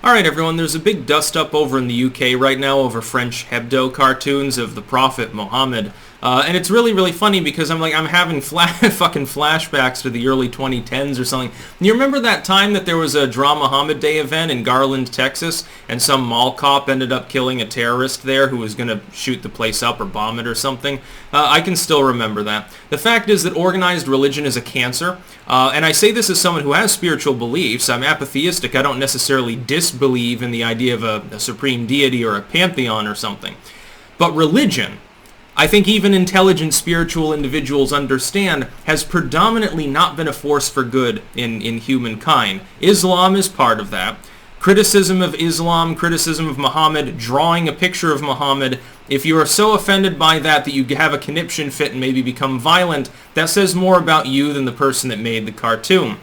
Alright everyone, there's a big dust-up over in the UK right now over French Hebdo cartoons of the Prophet Muhammad. And it's really funny because I'm having fucking flashbacks to the early 2010s or something. You remember that time that there was a Draw Muhammad Day event in Garland, Texas, and some mall cop ended up killing a terrorist there who was going to shoot the place up or bomb it or something? I can still remember that. The fact is that organized religion is a cancer, and I say this as someone who has spiritual beliefs. I'm apatheistic. I don't necessarily disbelieve in the idea of a supreme deity or a pantheon or something. But religion, I think even intelligent spiritual individuals understand, has predominantly not been a force for good in humankind. Islam is part of that. Criticism of Islam, criticism of Muhammad, drawing a picture of Muhammad, if you are so offended by that you have a conniption fit and maybe become violent, that says more about you than the person that made the cartoon.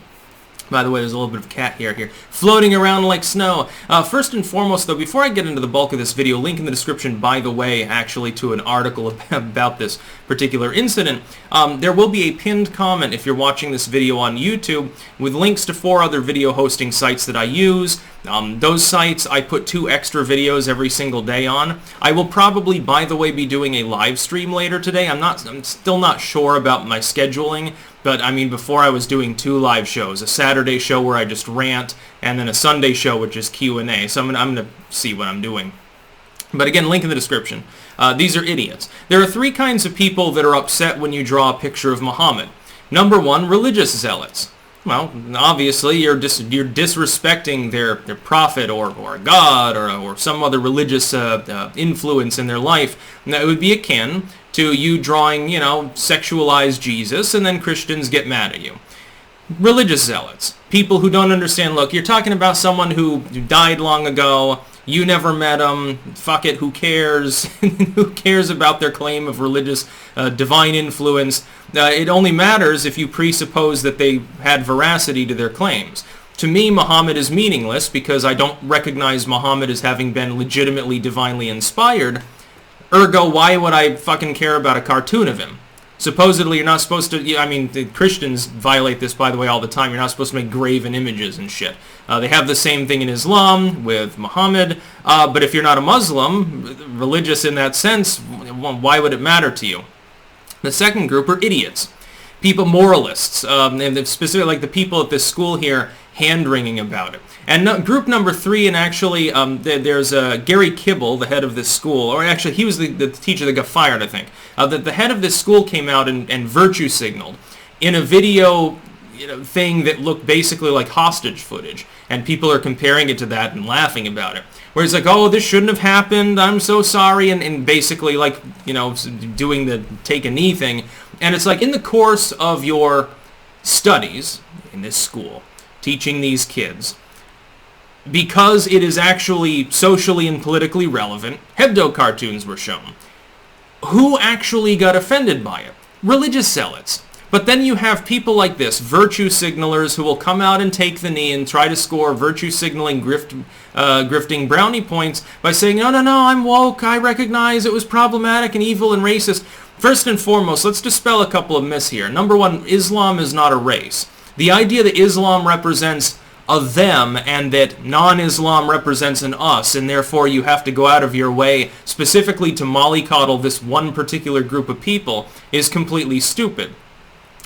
By the way, there's a little bit of cat hair here, floating around like snow. First and foremost, though, before I get into the bulk of this video, link in the description, by the way, actually, to an article about this particular incident. There will be a pinned comment if you're watching this video on YouTube with links to 4 other video hosting sites that I use. Those sites, I put 2 extra videos every single day on. I will probably, by the way, be doing a live stream later today. I'm still not sure about my scheduling. But, I mean, before I was doing 2 live shows, a Saturday show where I just rant, and then a Sunday show which is Q&A. So I'm going to see what I'm doing. But again, link in the description. These are idiots. There are 3 kinds of people that are upset when you draw a picture of Muhammad. Number 1, religious zealots. Well, obviously, you're disrespecting their prophet or God or some other religious influence in their life. And that would be akin to you drawing, sexualized Jesus, and then Christians get mad at you. Religious zealots. People who don't understand, look, you're talking about someone who died long ago, you never met them, fuck it, who cares? Who cares about their claim of religious divine influence? It only matters if you presuppose that they had veracity to their claims. To me, Muhammad is meaningless because I don't recognize Muhammad as having been legitimately divinely inspired. Ergo, why would I fucking care about a cartoon of him? Supposedly, you're not supposed to, the Christians violate this, by the way, all the time. You're not supposed to make graven images and shit. They have the same thing in Islam with Muhammad, but if you're not a Muslim, religious in that sense, why would it matter to you? The second group are idiots. People, moralists, and specifically like the people at this school here, hand-wringing about it. And group number 3, and actually there's Gary Kibble, the head of this school, or actually he was the teacher that got fired, I think. The head of this school came out and virtue signaled in a video thing that looked basically like hostage footage, and people are comparing it to that and laughing about it. Where he's like, oh, this shouldn't have happened, I'm so sorry, and basically like, doing the take a knee thing. And it's like, in the course of your studies in this school, teaching these kids, because it is actually socially and politically relevant, Hebdo cartoons were shown. Who actually got offended by it? Religious zealots. But then you have people like this, virtue signalers, who will come out and take the knee and try to score virtue signaling grifting brownie points by saying, no, I'm woke, I recognize it was problematic and evil and racist. First and foremost, let's dispel a couple of myths here. Number 1, Islam is not a race. The idea that Islam represents a them and that non-Islam represents an us, and therefore you have to go out of your way specifically to mollycoddle this one particular group of people, is completely stupid.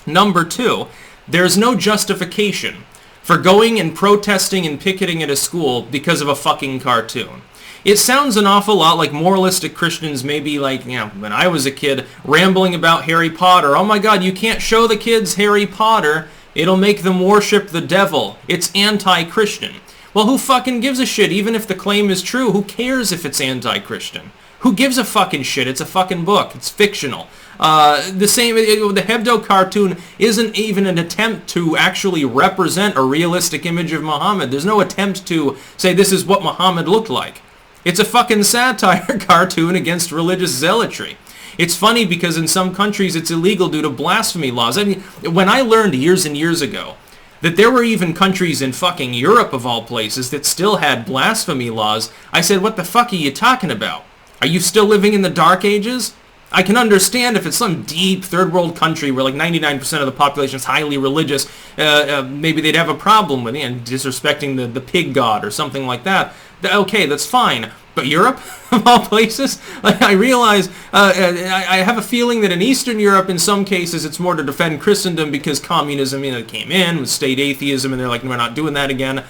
Number 2, there's no justification for going and protesting and picketing at a school because of a fucking cartoon. It sounds an awful lot like moralistic Christians, maybe like, when I was a kid, rambling about Harry Potter. Oh my God, you can't show the kids Harry Potter. It'll make them worship the devil. It's anti-Christian. Well, who fucking gives a shit? Even if the claim is true, who cares if it's anti-Christian? Who gives a fucking shit? It's a fucking book. It's fictional. The Hebdo cartoon isn't even an attempt to actually represent a realistic image of Muhammad. There's no attempt to say this is what Muhammad looked like. It's a fucking satire cartoon against religious zealotry. It's funny because in some countries it's illegal due to blasphemy laws. I mean, when I learned years and years ago that there were even countries in fucking Europe, of all places, that still had blasphemy laws, I said, what the fuck are you talking about? Are you still living in the Dark Ages? I can understand if it's some deep third world country where like 99% of the population is highly religious, maybe they'd have a problem with and disrespecting the pig god or something like that. Okay, that's fine. But Europe, of all places, like I realize, I have a feeling that in Eastern Europe, in some cases, it's more to defend Christendom because communism, came in with state atheism, and they're like, we're not doing that again.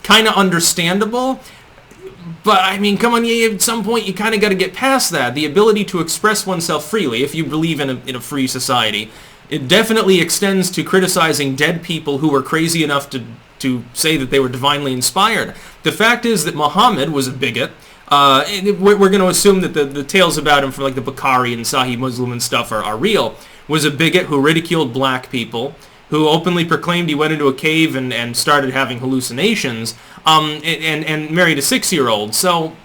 Kind of understandable. But, I mean, come on, at some point you kind of got to get past that. The ability to express oneself freely, if you believe in a free society, it definitely extends to criticizing dead people who were crazy enough to say that they were divinely inspired. The fact is that Muhammad was a bigot. We're going to assume that the tales about him from like the Bukhari and Sahih Muslim and stuff are real. Was a bigot who ridiculed black people, who openly proclaimed he went into a cave and started having hallucinations, and married a 6-year-old. So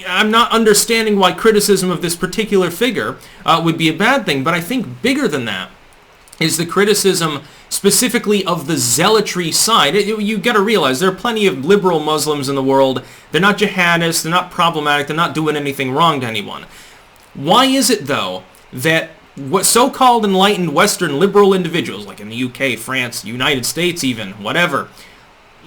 I'm not understanding why criticism of this particular figure would be a bad thing, but I think bigger than that is the criticism specifically of the zealotry side. You got to realize there are plenty of liberal Muslims in the world. They're not jihadists, they're not problematic, they're not doing anything wrong to anyone. Why is it, though, that what so-called enlightened Western liberal individuals, like in the UK, France, United States even, whatever,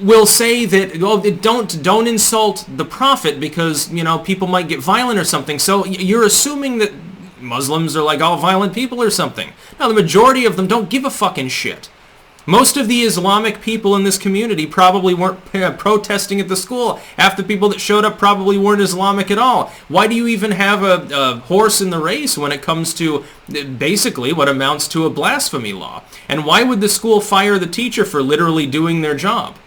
will say that, well, don't insult the Prophet because, people might get violent or something. So you're assuming that Muslims are like all violent people or something. No, the majority of them don't give a fucking shit. Most of the Islamic people in this community probably weren't protesting at the school. Half the people that showed up probably weren't Islamic at all. Why do you even have a horse in the race when it comes to basically what amounts to a blasphemy law? And why would the school fire the teacher for literally doing their job?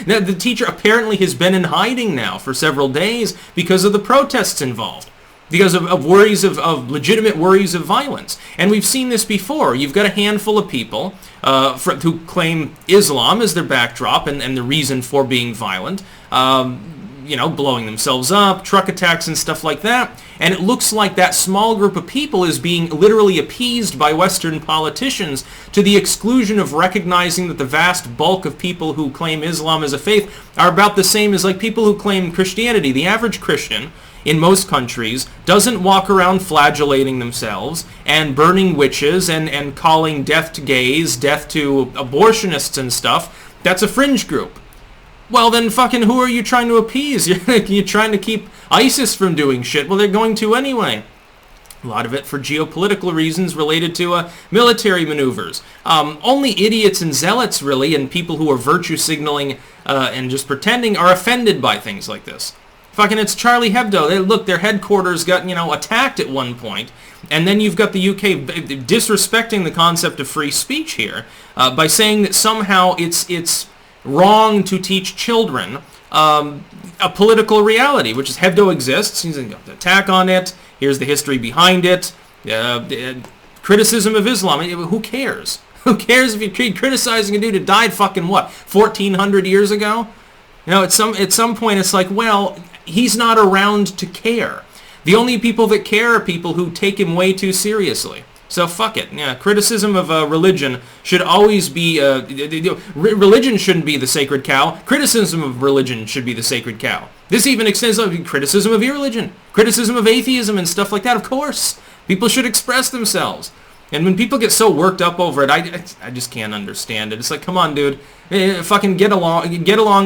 Now, the teacher apparently has been in hiding now for several days because of the protests involved. Because of worries of legitimate worries of violence. And we've seen this before. You've got a handful of people who claim Islam as their backdrop and the reason for being violent, blowing themselves up, truck attacks and stuff like that. And it looks like that small group of people is being literally appeased by Western politicians to the exclusion of recognizing that the vast bulk of people who claim Islam as a faith are about the same as like people who claim Christianity. The average Christian in most countries doesn't walk around flagellating themselves and burning witches and calling death to gays, death to abortionists and stuff. That's a fringe group. Well, then fucking who are you trying to appease? You're trying to keep ISIS from doing shit. Well, they're going to anyway. A lot of it for geopolitical reasons related to military maneuvers. Only idiots and zealots, really, and people who are virtue signaling and just pretending are offended by things like this. Fucking, it's Charlie Hebdo. Look, their headquarters got, attacked at one point. And then you've got the UK disrespecting the concept of free speech here by saying that somehow it's wrong to teach children a political reality, which is Hebdo exists. He's going to attack on it. Here's the history behind it. Criticism of Islam. Who cares? Who cares if you're criticizing a dude who died fucking, 1,400 years ago? At some point it's like, well, he's not around to care. The only people that care are people who take him way too seriously. So fuck it. Yeah, criticism of religion should always be... religion shouldn't be the sacred cow. Criticism of religion should be the sacred cow. This even extends to criticism of irreligion, criticism of atheism and stuff like that. Of course, people should express themselves. And when people get so worked up over it, I just can't understand it. It's like, come on, dude. Fucking get along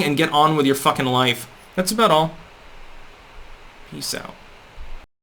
and get on with your fucking life. That's about all. Peace out.